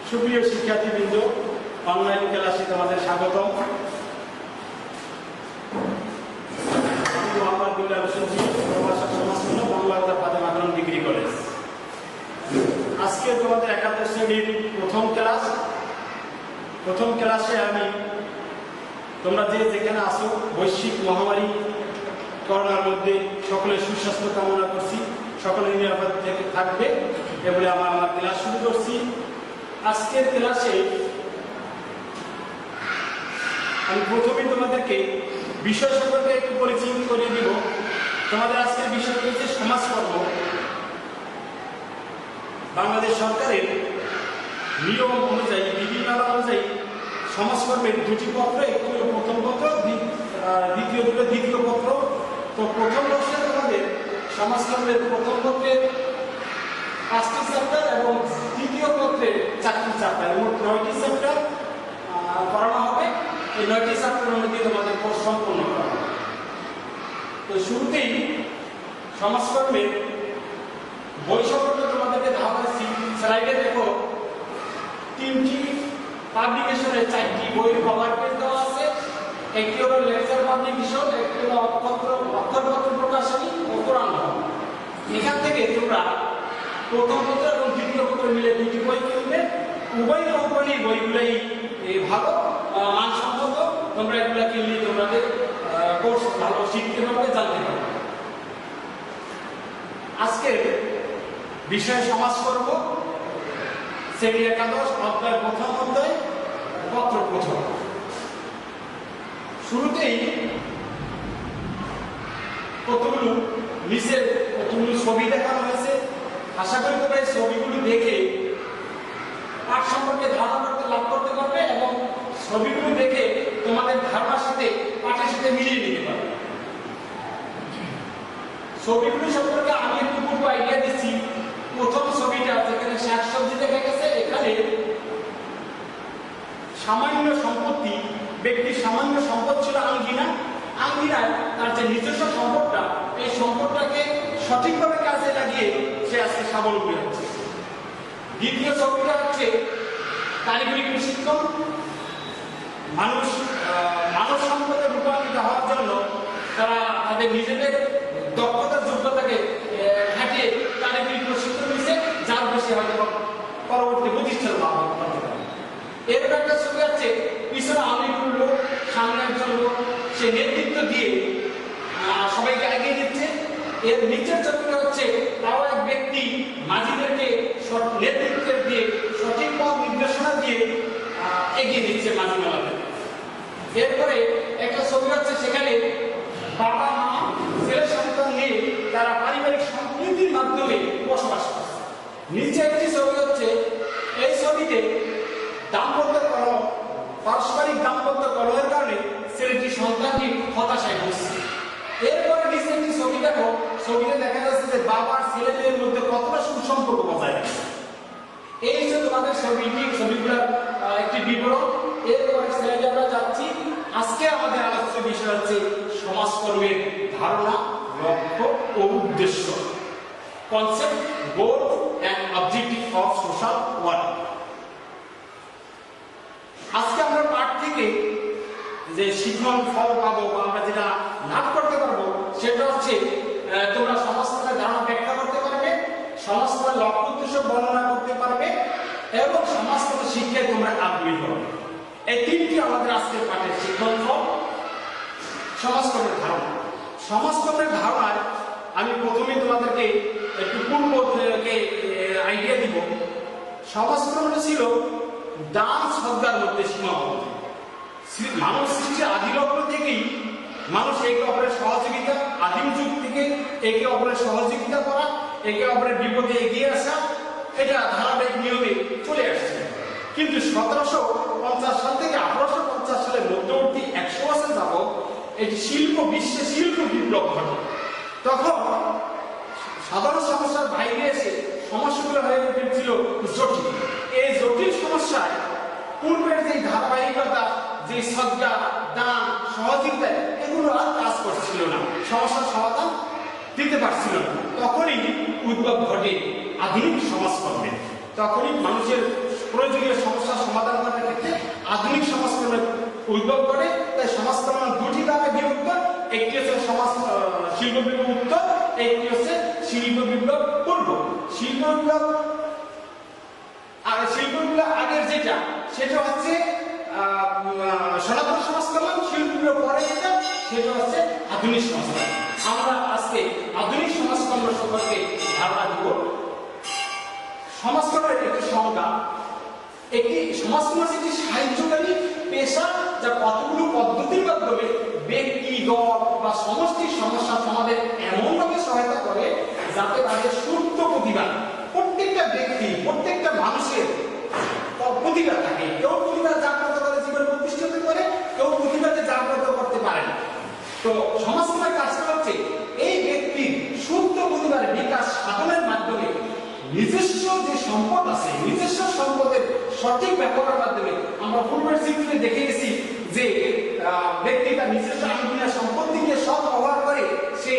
সুপ্রিয় শিক্ষার্থীবৃন্দ, অনলাইন ক্লাসে তোমাদের স্বাগতম। Degree college. আজকে তোমাদের একাদশ শ্রেণীর প্রথম ক্লাসে আমি তোমরা যেখানে আসো, বৈশ্বিক মহামারী করোনার মধ্যে সকলের সুস্বাস্থ্য কামনা করছি, সকলের নিরাপদ থেকে থাকবে এ বলে আমার ক্লাস শুরু করছি। আজকের ক্লাসে আমি প্রথমে তোমাদেরকে বিষয় সম্পর্কে একটু পরিচিত করিয়ে দিব। তোমাদের আজকের বিষয় হচ্ছে সমাজকর্ম। বাংলাদেশ সরকারের নিয়ম অনুযায়ী, বিধিমালা অনুযায়ী সমাজকর্মের দুটি পত্র, একটি হল প্রথম পত্র, দ্বিতীয় পত্র। তো প্রথম বর্ষে তোমাদের সমাজকর্মের প্রথম পত্রের 5টি চ্যাপ্টার এবং দ্বিতীয় পত্রের 4টি চ্যাপ্টার, মোট 9টি চ্যাপ্টার পড়ানো হবে। এই 9টি চ্যাপ্টারের মধ্যে তোমাদের কোর্স সম্পূর্ণ করা হবে। তো শুরুতেই সমাজকর্মের বই সম্পর্কে তোমাদেরকে ধারণা দিচ্ছি। স্লাইডে দেখো 3টি পাবলিকেশনের 4টি বইয়ের কভার পেজ দেওয়া আছে। একটি হলো লেকচার পাবলিকেশন, একটি হলো অক্ষরপত্র প্রকাশনী ও কোরআন। এখান থেকে তোমরা প্রথম পত্র এবং দ্বিতীয় পত্র মিলে 2টি বই কিনবে। উভয় কোম্পানির বইগুলোই ভালো, মানসম্মত। তোমরা এগুলো কিনলে তোমাদের কোর্স ভালো শিখতে পারবে, জানতে পারবে। আজকের বিষয় সমাজকর্ম, শ্রেণী একাদশ, অধ্যায় প্রথম অধ্যায়, পত্র প্রথম। শুরুতেই কতগুলো ছবি দেখানো হয়েছে। আশা করি তোমরা এই ছবিগুলো দেখে পাঠ সম্পর্কে ধারণা লাভ করতে পারবে এবং ছবিগুলো দেখে তোমাদের ধারণার সাথে পাঠের সাথে মিলিয়ে নিতে পারবে। ছবিগুলো সম্পর্কে আমি একটু পূর্ব আইডিয়া দিচ্ছি। প্রথম ছবিটা যেখানে শাকসবজি দেখা গেছে, এখানে সামান্য সম্পত্তি, ব্যক্তির সামান্য সম্পদ ছিল আঙ্গিনায় তার যে নিজস্ব সম্পদটা, এই সম্পদটাকে সঠিকভাবে কাজে লাগিয়ে সে আজকে স্বাবলম্বী হচ্ছে। দ্বিতীয় ছবিটা হচ্ছে কারিগরি প্রশিক্ষণ। মানুষ মানব সম্পদে রূপান্তরিত হওয়ার জন্য তারা তাদের নিজেদের দক্ষতা যোগ্যতাকে খাটিয়ে কারিগরি প্রশিক্ষণ দিচ্ছে, যার বেশি হয়তো পরবর্তী প্রতিষ্ঠান লাভ করতে পারে। এরকম একটা ছবি আছে, পিছনে অনেকগুলো লোক, সামনে একজন লোক, সে নেতৃত্ব দিয়ে সবাইকে এগিয়ে দিচ্ছে। এর নিচের ছবিটা হচ্ছে তাও এক ব্যক্তি মাঝিদেরকে নেতৃত্ব দিয়ে সঠিক পথ নির্দেশনা দিয়ে এগিয়ে দিচ্ছে মাঝি মেলাদের। এরপরে একটা ছবি হচ্ছে, সেখানে বাবা মা ছেলে সন্তান নিয়ে তারা পারিবারিক সম্প্রীতির মাধ্যমে বসবাস করে। নিচে একটি ছবি হচ্ছে, এই ছবিতে পারস্পরিক দাম্পত্য কলহের কারণে ছেলেটি সন্তানটি হতাশায় ভুগছে। এরপরে নিচে একটি ছবি দেখো, ছবিতে দেখা যাচ্ছে যে বাবার ছেলেদের মধ্যে কতটা সুসম্পর্ক বজায় আছে। এই যে তোমাদের ছবিগুলোর একটি বিবরণ। এরপরে স্লাইডে আমরা যাচ্ছি। আজকে আমাদের আলোচ্য বিষয় হচ্ছে সমাজকর্মের ধারণা, লক্ষ্য ও উদ্দেশ্য। Concept, goal and objective of social work. আজকে আমরা পাঠ থেকে যে শিক্ষণ ফল পাবো বা আমরা যেটা লাভ করতে পারবো, সেটা হচ্ছে তোমরা সমাজকর্মের ধারণা ব্যাখ্যা করতে পারবে, সমাজকর্মের লক্ষ্য উদ্দেশ্য বর্ণনা করতে পারবে এবং সমাজকর্ম শিক্ষায় তোমরা আগ্রহী হবে। এই 3টি আমাদের আজকের পাঠের শিক্ষণ ফল। সমাজকর্মের ধারণা। সমাজকর্মের ধারণায় আমি প্রথমেই তোমাদেরকে একটু পূর্ব আইডিয়া দিব। সমাজকর্মটা ছিল দান শ্রদ্ধার মধ্যে সীমাবদ্ধ। মানব সৃষ্টির আদিলগ্ন থেকেই মানুষ একে অপরের সহযোগিতা, আদিম যুগ থেকে একে অপরের সহযোগিতা করা, একে অপরের বিপদে এগিয়ে আসা, এটা ধারাবাহিক নিয়মে চলে আসছে। কিন্তু 1750 সাল থেকে 1850 সালের মধ্যবর্তী 100 বছর যাবত এটি বিশ্বে শিল্প বিপ্লব ঘটে। তখন সাধারণ সমস্যার বাইরে এসে সমস্যাগুলো হয়ে উঠেছিল জটিল। এই জটিল সমস্যায় পূর্বের যে ধারাবাহিকতা, যে শ্রদ্ধা, দান, সহযোগিতা, এগুলো আর কাজ করছিল না, সমস্যার সমাধান দিতে পারছিল না। তখনই উদ্ভব ঘটে আধুনিক সমাজকর্মের। তখনই মানুষের প্রয়োজনীয় সমস্যা সমাধান করার ক্ষেত্রে আধুনিক সমাজকর্মের উদ্যোগ করে। তাই সমাজকর্ম দুটি ভাগে বিভক্ত, একটি হচ্ছে সমাজ শিল্প বিপ্লব উত্তর, একটি হচ্ছে শিল্প বিপ্লব পূর্ব। শিল্প বিপ্লব আগের যেটা সেটা হচ্ছে সনাতন সমাজকর্ম, শিল্প বিপ্লব পরে যেটা সেটা হচ্ছে আধুনিক সমাজকর্ম। আমরা আজকে আধুনিক সমাজকর্ম সম্পর্কে ধারণা দিব। সমাজকর্মের একটি সংজ্ঞা, একটি সমাজকর্ম একটি সাহায্যকারী পেশা যা কতগুলো পদ্ধতির মাধ্যমে ব্যক্তি, দল বা সমষ্টির সমস্যা সমাধানে এমনভাবে সহায়তা করে যাতে তাদের সুপ্ত প্রতিভা, প্রত্যেকটা ব্যক্তি, প্রত্যেকটা মানুষের প্রতিভা থাকে। কেউ প্রতিভা জাগ্রত করে জীবন প্রতিষ্ঠিত করে, কেউ প্রতিভাকে জাগ্রত করতে পারে না। তো সমাজকর্মের কাজটা হচ্ছে এই ব্যক্তির সুপ্ত প্রতিভার বিকাশ সাধনের মাধ্যমে নিজস্ব যে সম্পদ আছে, নিজস্ব সম্পদের সঠিক ব্যবহারের মাধ্যমে আমরা পূর্বের চিত্রে দেখে গেছি যে ব্যক্তি তার নিজস্ব আইনবিনা সম্পত্তিকে সৎ ব্যবহার করে সে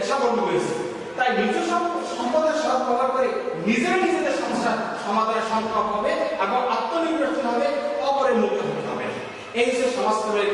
স্বাবলম্বী হয়েছে। তাই নিজস্ব সম্পদের সৎ ব্যবহার করে নিজেদের সমস্যা সমাধানের সম্ভব হবে এবং আত্মনির্ভরশীল হবে, অপরের মুক্ত হতে হবে। এই হচ্ছে সমাজকর্মের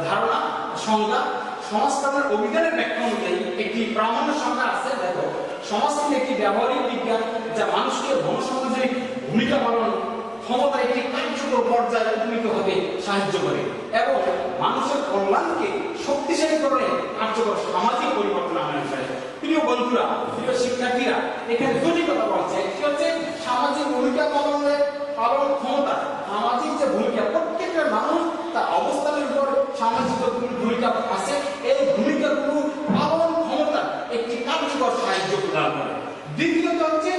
ধারণা, সংজ্ঞা। সমাজকর্মের অভিধানের ব্যাখ্যা অনুযায়ী একটি প্রামাণ্য সংজ্ঞা আছে। দেখো, সমাজকর্ম একটি ব্যবহারিক বিজ্ঞান যা মানুষকে গণসমাজের ভূমিকা পালন ক্ষমতা একটি কার্যকর পর্যায়ে উপনীত হতে সাহায্য করে এবং মানুষের কল্যাণকে শক্তিশালীকরণে কার্যকর সামাজিক পরিবর্তন আনার বিষয়। প্রিয় বন্ধুরা, প্রিয় শিক্ষার্থীরা, এখানে দুটি কথা বলছে। একটি হচ্ছে সামাজিক ভূমিকা পালনের ক্ষমতা। সামাজিক যে ভূমিকা, প্রত্যেকটা মানুষ তার অবস্থানের উপর সামাজিক ভূমিকা আছে, এই ভূমিকাগুলো পালন ক্ষমতা একটি কার্যকর সাহায্য প্রদান করে। দ্বিতীয়ত হচ্ছে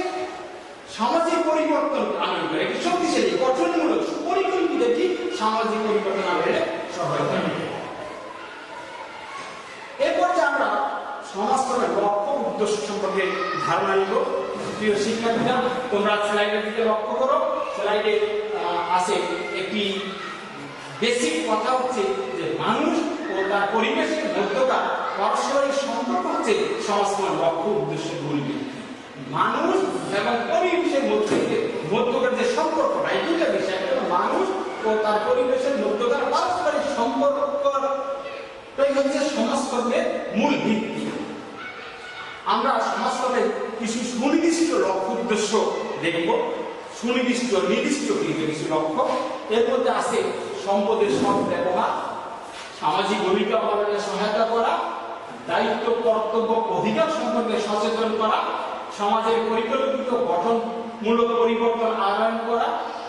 সামাজিক পরিবর্তন আনয়ন করে, একটি শক্তিশালী গঠনমূলক পরিকল্পিত একটি সামাজিক পরিবর্তন আনয়নে সহায়তা করে। এরপর যে আমরা সমাজকর্মের লক্ষ্য উদ্দেশ্য সম্পর্কে ধারণা নিব। প্রিয় শিক্ষার্থীরা, তোমরা স্লাইডের দিকে লক্ষ্য করো। স্লাইডে আছে একটি বেসিক কথা হচ্ছে যে মানুষ ও তার পরিবেশের মধ্যকার পারস্পরিক সম্পর্ক হচ্ছে সমাজকর্মের লক্ষ্য উদ্দেশ্য ভূমিকা। মানুষ এবং পরিবেশের মধ্যকার যে সম্পর্কটা, এই দুইটা বিষয়, মানুষ ও তার পরিবেশের মধ্যকার পারস্পরিক সম্পর্কটাই হচ্ছে সমাজকর্মের মূল ভিত্তি। আমরা সমাজকর্মের কিছু সুনির্দিষ্ট লক্ষ্য উদ্দেশ্য দেখব। সুনির্দিষ্ট নির্দিষ্ট কিছু লক্ষ্য, এর মধ্যে আছে সম্পদের সৎ ব্যবহার, সামাজিক ভূমিকা পালনে সহায়তা করা, দায়িত্ব, কর্তব্য, অধিকার সম্পর্কে সচেতন করা, সমাজের পরিকল্পিত গঠনমূলক পরিবর্তন আনয়ন করা,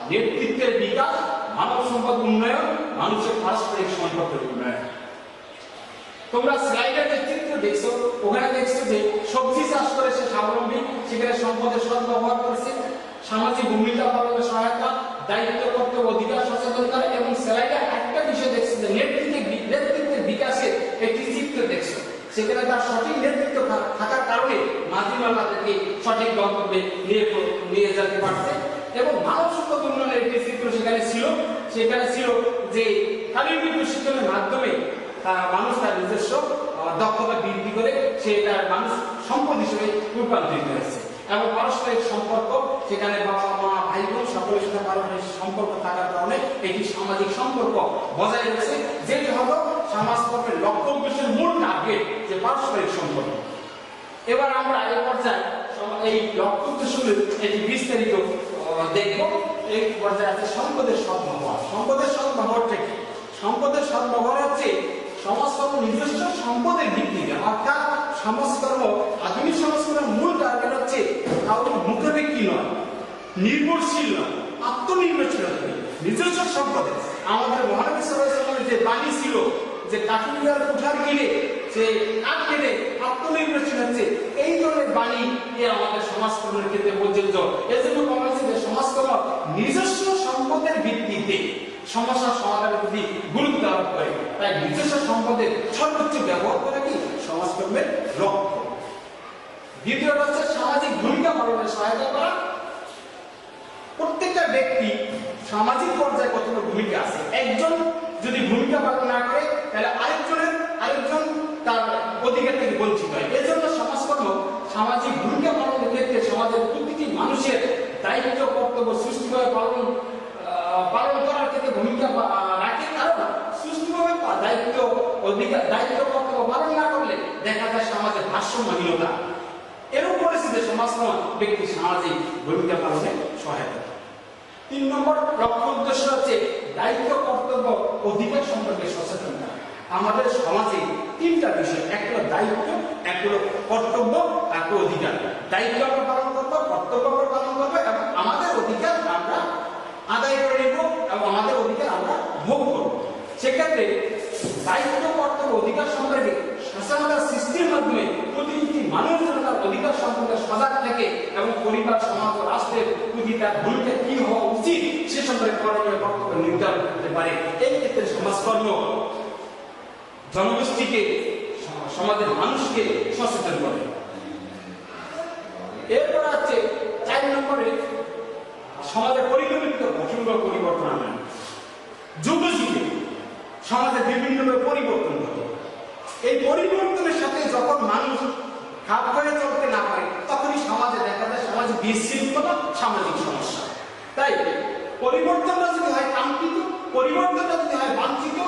নেতৃত্বের বিকাশ, মানব সম্পদ উন্নয়ন, মানুষের পারস্পরিক সম্পর্কের উন্নয়ন। তোমরা স্লাইডের যে চিত্র দেখছো, ওখানে দেখছো যে সবজি চাষ করে সে স্বাবলম্বী, সেখানে সম্পদের সৎ ব্যবহার করেছে, সামাজিক ভূমিকা পালনে সহায়তা, দায়িত্ব, কর্তব্য, অধিকার সচেতন করা। এবং স্লাইডে একটা বিষয় দেখছো যে নেতৃত্বের বিকাশের একটি চিত্র দেখছো, সেখানে তার সঠিক নেতৃত্ব থাকার কারণে মাঝিমালাদেরকে সঠিক গন্তব্যে নিয়ে যেতে পারছে। এবং মানব সম্পদ উন্নয়নের একটি চিত্র সেখানে ছিল যে শারীরিক প্রশিক্ষণের মাধ্যমে মানুষ তার নিজস্ব দক্ষতা বৃদ্ধি করে সে তার মানুষ সম্পদ হিসেবে রূপান্তরিত হয়েছে। এবং পারস্পরিক সম্পর্ক, সেখানে বাবা মা ভাই বোন সকলের সাথে পারস্পরিক সম্পর্ক থাকার কারণে একটি সামাজিক সম্পর্ক বজায় রয়েছে, যেটি হলো সমাজকর্মের লক্ষ্য উদ্দেশ্যের মূল টার্গেট, যে পারস্পরিক সম্পর্ক। এবার আমরা এই পর্যায়ে এই লক্ষ্য উদ্দেশ্যগুলির একটি বিস্তারিত দেখব। এই পর্যায়ে আছে সম্পদের সদ্ব্যবহার। সম্পদের সদ্ব্যবহারটা কি? সম্পদের সদ্ব্যবহার হচ্ছে সমাজকর্ম নিজস্ব সম্পদের ভিত্তিতে, অর্থাৎ সমাজকর্ম, আধুনিক সমাজকর্মের মূল টার্গেট হচ্ছে কাউকে মুখাপেক্ষী নয়, নির্ভরশীল নয়, আত্মনির্ভরশীল হবে নিজস্ব সম্পদে। আমাদের মহানবী সাল্লাল্লাহু আলাইহি ওয়াসাল্লামের যে বাণী ছিল যে কাঠুরিয়ার কুঠার কিনে সে কাঠ কেটে আত্মনির্ভরশীল হচ্ছে, এই ধরনের বাণী আমাদের সমাজকর্মের ক্ষেত্রে প্রযোজ্য। এজন্য বলা হচ্ছে যে সমাজকর্ম নিজস্ব সম্পদের ভিত্তিতে সমস্যা সমাধানের প্রতি গুরুত্ব আরোপ করে। তাই নিজস্ব সম্পদের সর্বোচ্চ ব্যবহার করা কি সমাজকর্মের লক্ষ্য। দ্বিতীয়টা হচ্ছে সামাজিক ভূমিকা পালনে সহায়তা করা। প্রত্যেকটা ব্যক্তি সামাজিক পর্যায়ে কতটা ভূমিকা আছে, একজন যদি ভূমিকা পালন না করে তাহলে আরেকজন তার অধিকার থেকে বঞ্চিত হয়। এজন্য সমাজকর্ম সামাজিক ভূমিকা পালনের ক্ষেত্রে সমাজ সমাজের প্রতিটি মানুষের দায়িত্ব কর্তব্য সুষ্ঠুভাবে পালন করার ক্ষেত্রে ভূমিকা রাখে। কারণ সুষ্ঠুভাবে দায়িত্ব কর্তব্য পালন না করলে দেখা যায় সমাজের ভারসাম্যহীনতা, এরূপ পরিস্থিতিতে সমাজ ব্যক্তি সামাজিক ভূমিকা পালনে সহায়তা। 3 নম্বর লক্ষ্য উদ্দেশ্য হচ্ছে দায়িত্ব কর্তব্য অধিকার সম্পর্কে সচেতন করা। আমাদের সমাজে 3টা বিষয়, এক হলো দায়িত্ব, এক হলো কর্তব্য, এক হলো অধিকার। দায়িত্ব আমরা পালন করবো, কর্তব্য আমরা পালন করবো এবং আমাদের অধিকার আমরা আদায় করে নেব এবং আমাদের অধিকার আমরা ভোগ করব। সেক্ষেত্রে দায়িত্ব কর্তব্য অধিকার সম্পর্কে সচেতনতা সৃষ্টির মাধ্যমে প্রতিটি মানুষ যেন তার অধিকার সম্পর্কে সজাগ থাকে এবং পরিবার, সমাজ ও রাষ্ট্রের প্রতি তার ভূমিকা কি হওয়া উচিত সে সম্পর্কে করণীয় কর্তব্য নির্ধারণ করতে পারে। এই ক্ষেত্রে সমাজকর্ম জনগোষ্ঠীকে, সমাজের মানুষকে সচেতন করে। এরপর আছে 4 নম্বরে সমাজের পরিকল্পিত গঠনগত পরিবর্তন আনা। যুগে যুগে সমাজে বিভিন্নভাবে পরিবর্তন ঘটে। এই পরিবর্তনের সাথে যখন মানুষ খাপ খাইয়ে চলতে না পারে তখনই সমাজে দেখা যায় সমাজে বিশৃঙ্খলা, সামাজিক সমস্যা। তাই পরিবর্তনটা যদি হয় কাঙ্ক্ষিত, পরিবর্তনটা যদি হয় বাঞ্ছিত,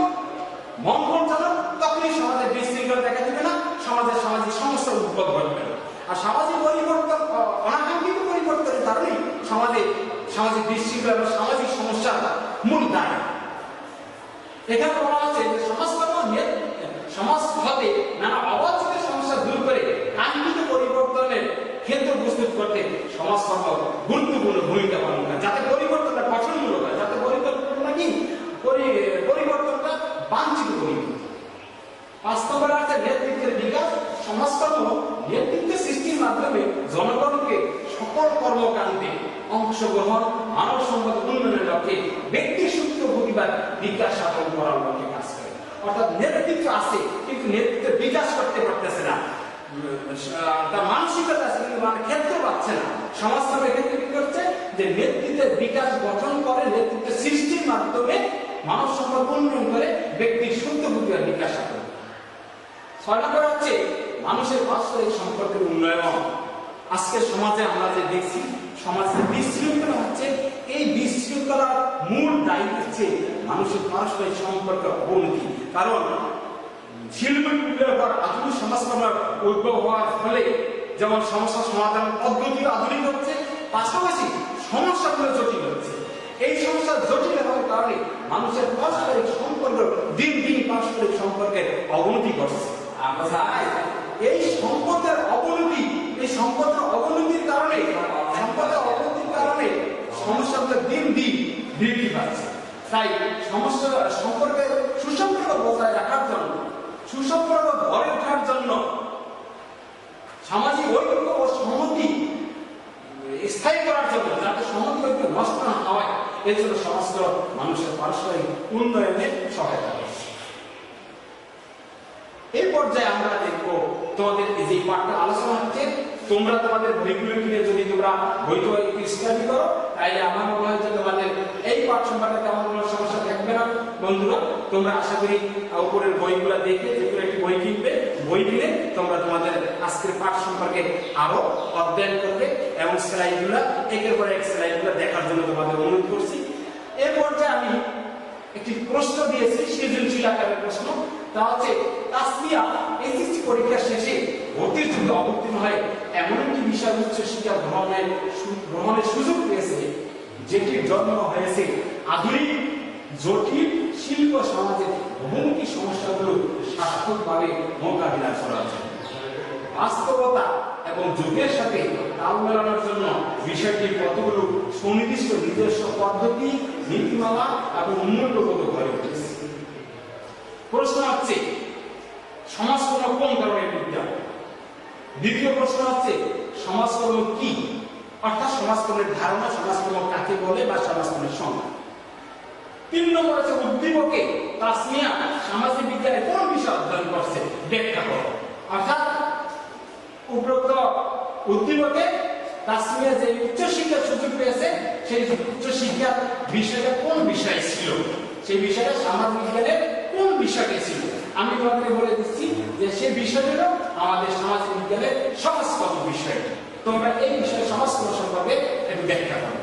মঙ্গলজনক, তখনই সমাজে বিশৃঙ্খলা দেখা দিবে না, সমাজের সামাজিক সমস্যার উদ্ভব ঘটবে না। আর সামাজিক পরিবর্তন, অনাকাঙ্ক্ষিত পরিবর্তনের কারণেই সামাজিক বিশৃঙ্খলা এবং সামাজিক সমস্যার মূল দায়। এখানে বলা হচ্ছে যে সমাজ হতে নানা অবাঞ্ছিত সমস্যা দূর করে কাঙ্ক্ষিত পরিবর্তনের ক্ষেত্র প্রস্তুত করতে সমাজকর্ম গুরুত্বপূর্ণ ভূমিকা পালন করে, যাতে পরিবর্তনটা গঠনমূলক হয়, যাতে পরিবর্তনটা বাঞ্ছিত পরিবর্তন। 5 নম্বরে আছে নেতৃত্বের বিকাশ। সমাজকর্ম নেতৃত্ব সৃষ্টির মাধ্যমে জনগণকে সকল কর্মকাণ্ডে অংশগ্রহণ, মানব সম্পদ উন্নয়নের লক্ষ্যে ব্যক্তি সুস্থ প্রতিভার বিকাশ সাধন করার লক্ষ্যে কাজ করে। অর্থাৎ নেতৃত্ব আছে কিন্তু নেতৃত্বের বিকাশ করতে পারতেছে না, তার মানসিকতা আছে কিন্তু ক্ষেত্র পাচ্ছে না। সমাজকর্ম ক্ষেত্রে কি করছে যে নেতৃত্বের বিকাশ গঠন করে, নেতৃত্বের সৃষ্টির মাধ্যমে মানব সম্পদ উন্নয়ন করে ব্যক্তির সুস্থ প্রতিভার বিকাশ সাধন। 6 নম্বর হচ্ছে মানুষের পারস্পরিক সম্পর্কের উন্নয়ন। আজকে সমাজে আমরা যে দেখছি সমাজের বিশৃঙ্খলা হচ্ছে, এই বিশৃঙ্খলার মূল দায়ী হচ্ছে মানুষের পারস্পরিক সম্পর্কের অবনতি। কারণ শিল্প বিপ্লবের পর আধুনিক সমাজকর্মের উদ্ভব হওয়ার ফলে যেমন সমস্যা সমাধান পদ্ধতি আধুনিক হচ্ছে, পাশাপাশি সমস্যাগুলো জটিল হচ্ছে। এই সমস্যা জটিল হওয়ার কারণে মানুষের পারস্পরিক সম্পর্ক দিন দিন পারস্পরিক সম্পর্কের অবনতি ঘটছে। এই সম্পদের অবনতির কারণে সমস্যাগুলো দিন দিন বৃদ্ধি পাচ্ছে। তাই সম্পর্কের সুসম্পর্ক বজায় রাখার জন্য, সুসম্পর্ক গড়ে ওঠার জন্য, সামাজিক ঐক্য ও সংহতি স্থায়ী করার জন্য, যাতে সংহতি ঐক্য নষ্ট না হয়, এর জন্য সমস্ত মানুষের পারস্পরিক উন্নয়নে সহায়তা করছে। এই পর্যায়ে আমরা দেখবো তোমাদের যে পাঠটা আলোচনা হচ্ছে, তোমরা তোমাদের বইগুলো কিনে যদি তোমরা বইটা একটু স্টাডি করো, তাইলে আমার মনে হয় যে তোমাদের এই পাঠ সম্পর্কে তেমন কোনো সমস্যা থাকবে না। বন্ধুরা, তোমরা আশা করি উপরের বইগুলো দেখে যেগুলো একটি বই কিনবে, বই কিনে তোমরা তোমাদের আজকের পাঠ সম্পর্কে আরো অধ্যয়ন করবে এবং স্লাইডগুলো একের পর এক স্লাইডগুলো দেখার জন্য তোমাদের অনুরোধ করছি। এই পর্যায়ে আমি একটি প্রশ্ন দিয়েছি, সৃজনশীল আকারের প্রশ্ন। তা হচ্ছে তাসমিয়া এসএসসি পরীক্ষা শেষে ভর্তির জন্য অবতীর্ণ হয় এমন একটি বিষয় উচ্চশিক্ষা গ্রহণের সুযোগ পেয়েছে যেটির জন্ম হয়েছে আধুনিক জটিল শিল্প সমাজের বহুমুখী সমস্যাগুলো সার্থকভাবে মোকাবিলা করার জন্য। বাস্তবতা এবং যুগের সাথে তাল মেলানোর জন্য বিষয়টির কতগুলো সুনির্দিষ্ট নিজস্ব পদ্ধতি, নীতিমালা এবং মূল্যবোধ গড়ে উঠেছে। প্রশ্ন হচ্ছে সমাজকর্ম কোন ধরনের বিদ্যা? দ্বিতীয় প্রশ্ন হচ্ছে সমাজকর্ম কি, অর্থাৎ সমাজকর্মের ধারণা, সমাজকর্ম কাকে বলে বা সমাজকর্মের সংজ্ঞা। 3 নম্বর হচ্ছে উদ্দীপকে তাসমিয়া সামাজিক বিজ্ঞানে কোন বিষয় অধ্যয়ন করছে ব্যাখ্যা করো। অর্থাৎ উপরোক্ত উদ্দীপকে তাসমিয়া যে উচ্চশিক্ষার সুযোগ পেয়েছে সেই উচ্চশিক্ষার বিষয়টা কোন বিষয় ছিল, সেই বিষয়টা সামাজিক বিজ্ঞানের কোন বিষয়টা ছিল। আমি তোমাকে বলে দিচ্ছি যে সেই বিষয়টা আমাদের সমাজ বিজ্ঞানের সমাজকর্ম বিষয়। তোমরা এই বিষয়ে সমাজকর্ম সম্পর্কে একটু ব্যাখ্যা করো।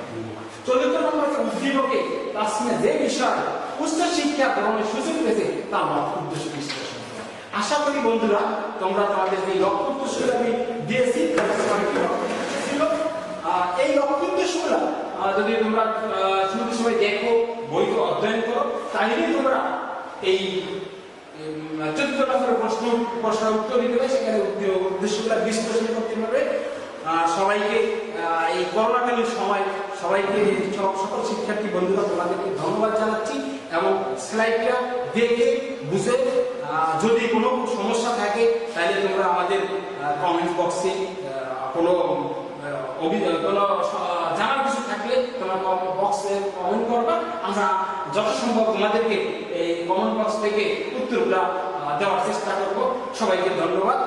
14 নম্বরে উদ্দীপকে তাসমিয়া যে বিষয় উচ্চ শিক্ষা গ্রহণের সুযোগ পেয়েছে তার লক্ষ্য উদ্দেশ্য বিশ্লেষণ করো। আশা করি বন্ধুরা তোমরা তোমাদের যে লক্ষ্য উদ্দেশ্যগুলো আমি দিয়েছি ছিল, এই লক্ষ্য উদ্দেশ্যগুলো যদি তোমরা শুরুতে সময় দেখো, বই অধ্যয়ন করো, তাহলে তোমরা এই 14 নম্বরের প্রশ্ন উত্তর দিতে হবে, সেখানে উদ্দেশ্যগুলো বিশ্লেষণ করতে পারবে। সবাইকে এই করোনাকালীন সময় সবাইকে সকল শিক্ষার্থী বন্ধুরা তোমাদেরকে ধন্যবাদ জানাচ্ছি এবং স্লাইডটা দেখে বুঝে যদি কোনো সমস্যা থাকে তাহলে তোমরা আমাদের কমেন্ট বক্সে কোনো জানার কিছু থাকলে তোমরা কমেন্ট বক্সে কমেন্ট করবা, আমরা যথাসম্ভব তোমাদেরকে এই কমেন্ট বক্স থেকে উত্তরগুলো দেওয়ার চেষ্টা করব। সবাইকে ধন্যবাদ।